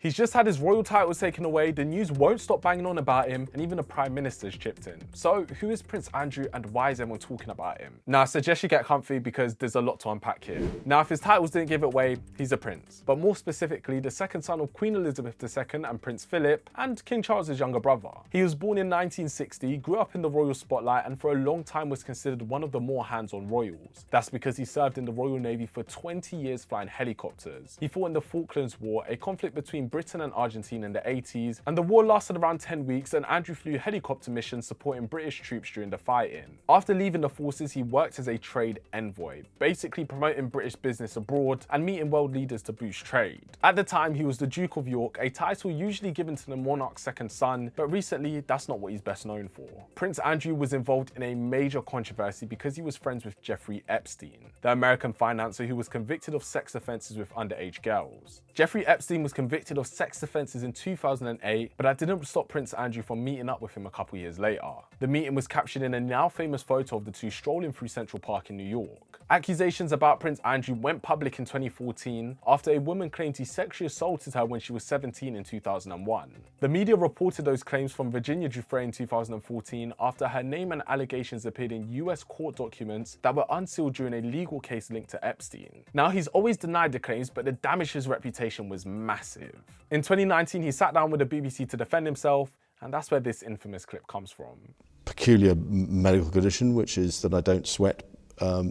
He's just had his royal titles taken away, the news won't stop banging on about him, and even the Prime Minister's chipped in. So who is Prince Andrew and why is everyone talking about him? Now I suggest you get comfy because there's a lot to unpack here. Now if his titles didn't give it away, he's a prince. But more specifically, the second son of Queen Elizabeth II and Prince Philip, and King Charles's younger brother. He was born in 1960, grew up in the royal spotlight, and for a long time was considered one of the more hands-on royals. That's because he served in the Royal Navy for 20 years flying helicopters. He fought in the Falklands War, a conflict between Britain and Argentina in the 80s, and the war lasted around 10 weeks and Andrew flew helicopter missions supporting British troops during the fighting. After leaving the forces, he worked as a trade envoy, basically promoting British business abroad and meeting world leaders to boost trade. At the time, he was the Duke of York, a title usually given to the monarch's second son, but recently that's not what he's best known for. Prince Andrew was involved in a major controversy because he was friends with Jeffrey Epstein, the American financier who was convicted of sex offences with underage girls. Jeffrey Epstein was convicted of sex offences in 2008, but that didn't stop Prince Andrew from meeting up with him a couple years later. The meeting was captured in a now famous photo of the two strolling through Central Park in New York. Accusations about Prince Andrew went public in 2014 after a woman claimed he sexually assaulted her when she was 17 in 2001. The media reported those claims from Virginia Giuffre in 2014 after her name and allegations appeared in US court documents that were unsealed during a legal case linked to Epstein. Now he's always denied the claims, but the damage to his reputation was massive. In 2019, he sat down with the BBC to defend himself, and that's where this infamous clip comes from. Peculiar medical condition, which is that I don't sweat,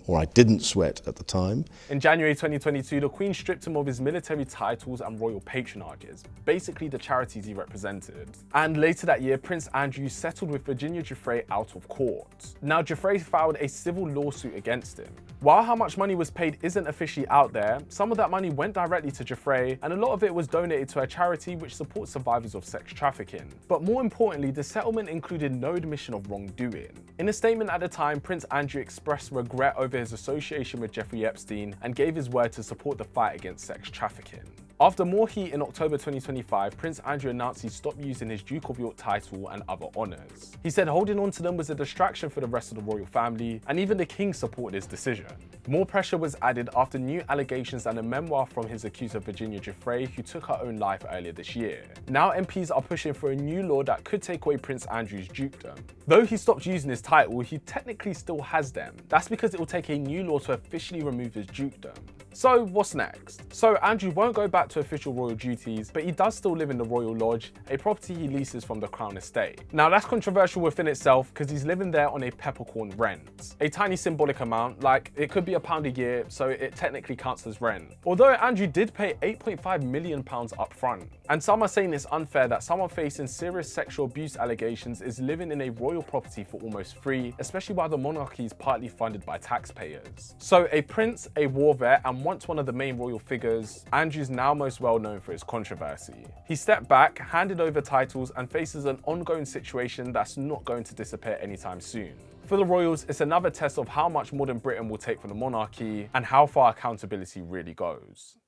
or I didn't sweat at the time. In January 2022, the Queen stripped him of his military titles and royal patronage, basically the charities he represented. And later that year, Prince Andrew settled with Virginia Giuffre out of court. Now, Giuffre filed a civil lawsuit against him. While how much money was paid isn't officially out there, some of that money went directly to Giuffre, and a lot of it was donated to a charity which supports survivors of sex trafficking. But more importantly, the settlement included no admission of wrongdoing. In a statement at the time, Prince Andrew expressed regret over his association with Jeffrey Epstein and gave his word to support the fight against sex trafficking. After more heat in October 2025, Prince Andrew announced he stopped using his Duke of York title and other honours. He said holding on to them was a distraction for the rest of the royal family, and even the king supported his decision. More pressure was added after new allegations and a memoir from his accuser Virginia Giuffre, who took her own life earlier this year. Now MPs are pushing for a new law that could take away Prince Andrew's dukedom. Though he stopped using his title, he technically still has them. That's because it will take a new law to officially remove his dukedom. So what's next? So Andrew won't go back to official royal duties, but he does still live in the Royal Lodge, a property he leases from the Crown Estate. Now that's controversial within itself because he's living there on a peppercorn rent. A tiny symbolic amount, like it could be £1 a year, so it technically counts as rent. Although Andrew did pay £8.5 million up front. And some are saying it's unfair that someone facing serious sexual abuse allegations is living in a royal property for almost free, especially while the monarchy is partly funded by taxpayers. So a prince, a war vet, and once one of the main royal figures, Andrew's now most well known for his controversy. He stepped back, handed over titles, and faces an ongoing situation that's not going to disappear anytime soon. For the royals, it's another test of how much modern Britain will take from the monarchy and how far accountability really goes.